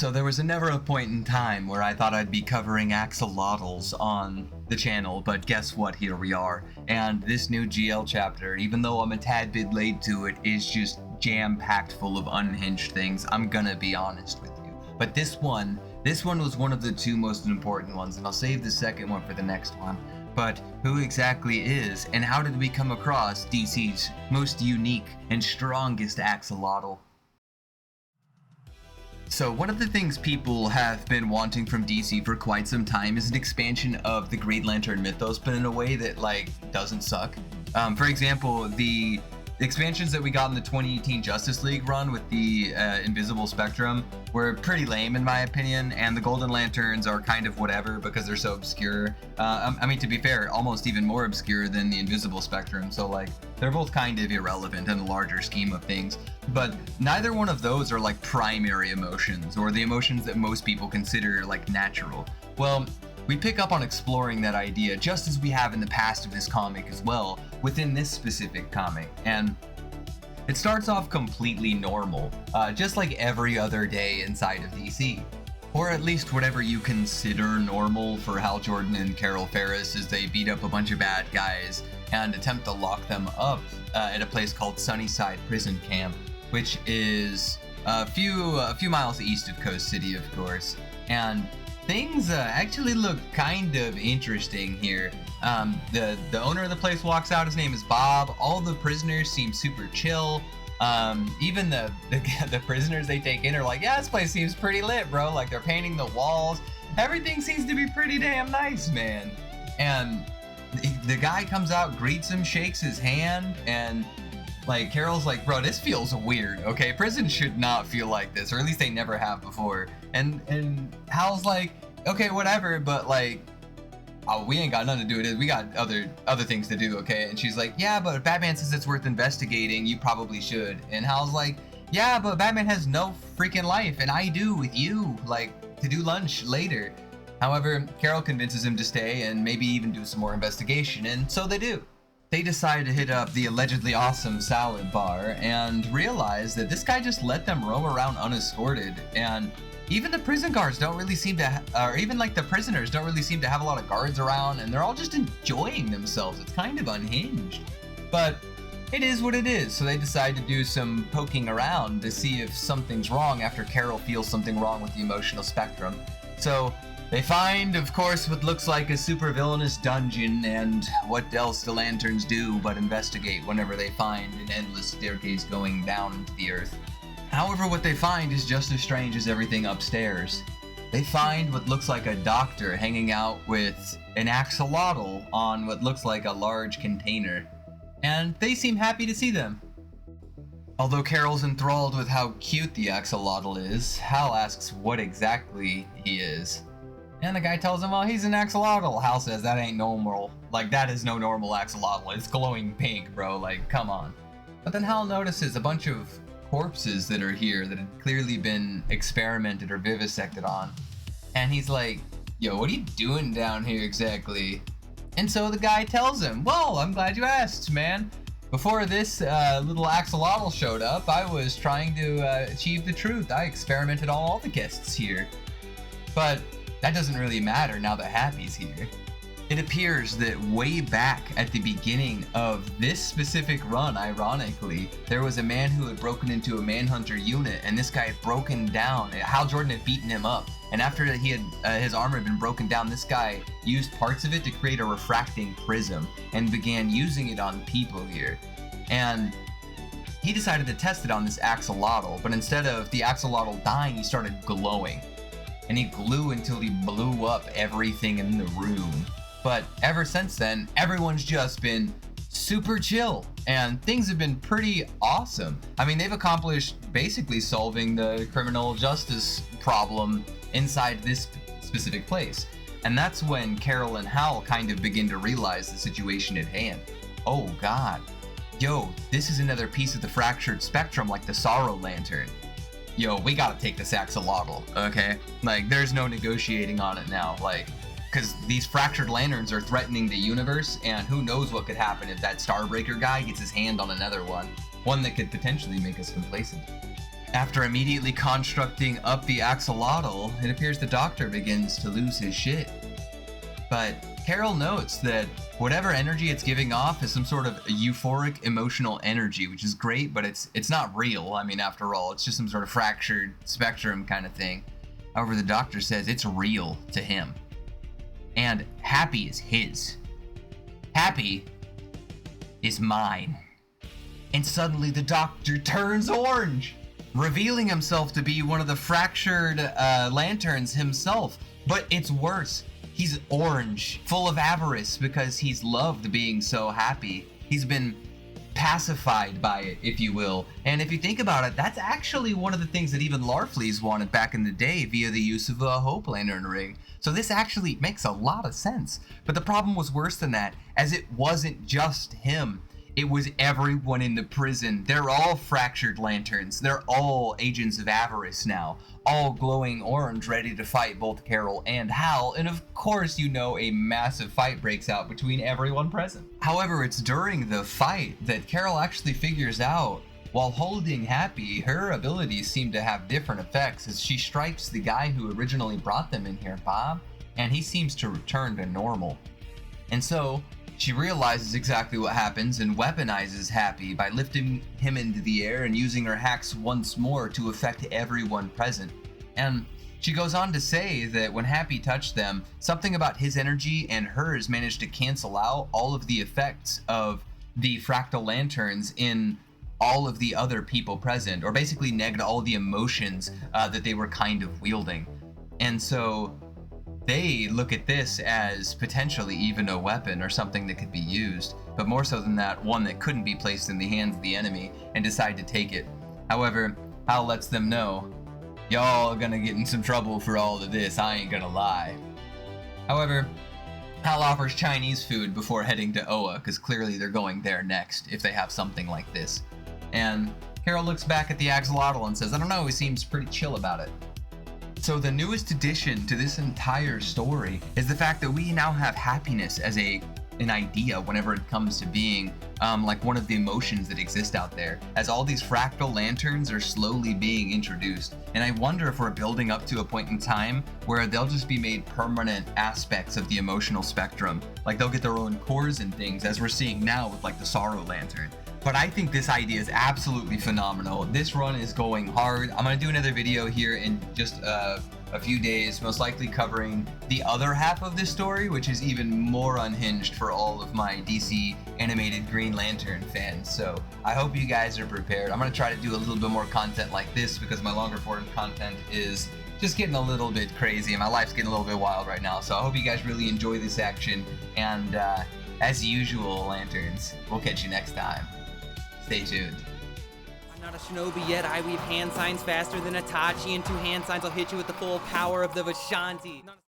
So there was never a point in time where I thought I'd be covering axolotls on the channel, but guess what, here we are. And this new GL chapter, even though I'm a tad bit late to it, is just jam-packed full of unhinged things, I'm gonna be honest with you. But this one was one of the two most important ones, and I'll save the second one for the next one. But who exactly is, and how did we come across DC's most unique and strongest axolotl? So one of the things people have been wanting from DC for quite some time is an expansion of the Green Lantern mythos, but in a way that, like, doesn't suck. For example, the expansions that we got in the 2018 Justice League run with the Invisible Spectrum were pretty lame in my opinion, and the Golden Lanterns are kind of whatever because they're so obscure. I mean, to be fair, almost even more obscure than the Invisible Spectrum, so like, they're both kind of irrelevant in the larger scheme of things. But neither one of those are like primary emotions, or the emotions that most people consider like natural. Well, we pick up on exploring that idea just as we have in the past of this comic as well, within this specific comic. And it starts off completely normal, just like every other day inside of DC. Or at least whatever you consider normal for Hal Jordan and Carol Ferris as they beat up a bunch of bad guys and attempt to lock them up at a place called Sunnyside Prison Camp, which is a few miles east of Coast City, of course. And things actually look kind of interesting here. The owner of the place walks out. His name is Bob. All the prisoners seem super chill. Even the prisoners they take in are like, yeah, this place seems pretty lit, bro. Like, they're painting the walls. Everything seems to be pretty damn nice, man. And the guy comes out, greets him, shakes his hand, and like, Carol's like, bro, this feels weird, okay? Prison should not feel like this, or at least they never have before. And Hal's like, okay, whatever, but like, oh, we ain't got nothing to do with it. We got other things to do, okay? And she's like, yeah, but if Batman says it's worth investigating, you probably should. And Hal's like, yeah, but Batman has no freaking life, and I do with you, like, to do lunch later. However, Carol convinces him to stay and maybe even do some more investigation, and so they do. They decide to hit up the allegedly awesome salad bar and realize that this guy just let them roam around unescorted, and even the prison guards don't really seem to, or even like the prisoners don't really seem to have a lot of guards around, and they're all just enjoying themselves. It's kind of unhinged. But it is what it is, so they decide to do some poking around to see if something's wrong after Carol feels something wrong with the emotional spectrum. So they find, of course, what looks like a super villainous dungeon, and what else do lanterns do but investigate whenever they find an endless staircase going down into the earth. However, what they find is just as strange as everything upstairs. They find what looks like a doctor hanging out with an axolotl on what looks like a large container, and they seem happy to see them. Although Carol's enthralled with how cute the axolotl is, Hal asks what exactly he is. And the guy tells him, well, he's an axolotl. Hal says, that ain't normal. Like, that is no normal axolotl. It's glowing pink, bro. Like, come on. But then Hal notices a bunch of corpses that are here that had clearly been experimented or vivisected on. And he's like, yo, what are you doing down here exactly? And so the guy tells him, well, I'm glad you asked, man. Before this little axolotl showed up, I was trying to achieve the truth. I experimented on all the guests here. But that doesn't really matter now that Happy's here. It appears that way back at the beginning of this specific run, ironically, there was a man who had broken into a Manhunter unit, and this guy had broken down. Hal Jordan had beaten him up, and after he had his armor had been broken down, this guy used parts of it to create a refracting prism and began using it on people here. And he decided to test it on this axolotl, but instead of the axolotl dying, he started glowing. And he glowed until he blew up everything in the room. But ever since then, everyone's just been super chill, and things have been pretty awesome. I mean, they've accomplished basically solving the criminal justice problem inside this specific place. And that's when Carol and Hal kind of begin to realize the situation at hand. Oh god. Yo, this is another piece of the fractured spectrum like the Sorrow Lantern. Yo, we gotta take this axolotl, okay? Like, there's no negotiating on it now, like, because these fractured lanterns are threatening the universe, and who knows what could happen if that Starbreaker guy gets his hand on another one that could potentially make us complacent. After immediately constructing up the axolotl, it appears the Doctor begins to lose his shit. But Carol notes that whatever energy it's giving off is some sort of euphoric emotional energy, which is great, but it's not real. I mean, after all, it's just some sort of fractured spectrum kind of thing. However, the Doctor says it's real to him. And Happy is his. Happy is mine. And suddenly the Doctor turns orange, revealing himself to be one of the fractured lanterns himself. But it's worse. He's orange, full of avarice because he's loved being so happy. He's been pacified by it, if you will. And if you think about it, that's actually one of the things that even Larfleeze wanted back in the day via the use of a Hope Lantern ring. So this actually makes a lot of sense. But the problem was worse than that, as it wasn't just him. It was everyone in the prison. They're all fractured lanterns. They're all agents of avarice now. All glowing orange, ready to fight both Carol and Hal. And of course, you know, a massive fight breaks out between everyone present. However, it's during the fight that Carol actually figures out, while holding Happy, her abilities seem to have different effects as she strikes the guy who originally brought them in here, Bob, and he seems to return to normal. And so, she realizes exactly what happens and weaponizes Happy by lifting him into the air and using her hacks once more to affect everyone present. And she goes on to say that when Happy touched them, something about his energy and hers managed to cancel out all of the effects of the fractal lanterns in all of the other people present, or basically negged all the emotions that they were kind of wielding. And so they look at this as potentially even a weapon or something that could be used, but more so than that, one that couldn't be placed in the hands of the enemy, and decide to take it. However, Hal lets them know, y'all are gonna get in some trouble for all of this, I ain't gonna lie. However, Hal offers Chinese food before heading to Oa, because clearly they're going there next if they have something like this. And Carol looks back at the axolotl and says, I don't know, he seems pretty chill about it. So the newest addition to this entire story is the fact that we now have happiness as an idea whenever it comes to being like one of the emotions that exist out there, as all these fractal lanterns are slowly being introduced. And I wonder if we're building up to a point in time where they'll just be made permanent aspects of the emotional spectrum. Like they'll get their own cores and things, as we're seeing now with like the Sorrow Lantern. But I think this idea is absolutely phenomenal. This run is going hard. I'm gonna do another video here in just a few days, most likely covering the other half of this story, which is even more unhinged for all of my DC animated Green Lantern fans. So I hope you guys are prepared. I'm gonna try to do a little bit more content like this because my longer form content is just getting a little bit crazy and my life's getting a little bit wild right now. So I hope you guys really enjoy this action, and as usual, Lanterns, we'll catch you next time. Stay tuned. I'm not a shinobi yet. I weave hand signs faster than Itachi, and 2 hand signs I'll hit you with the full power of the Vishanti.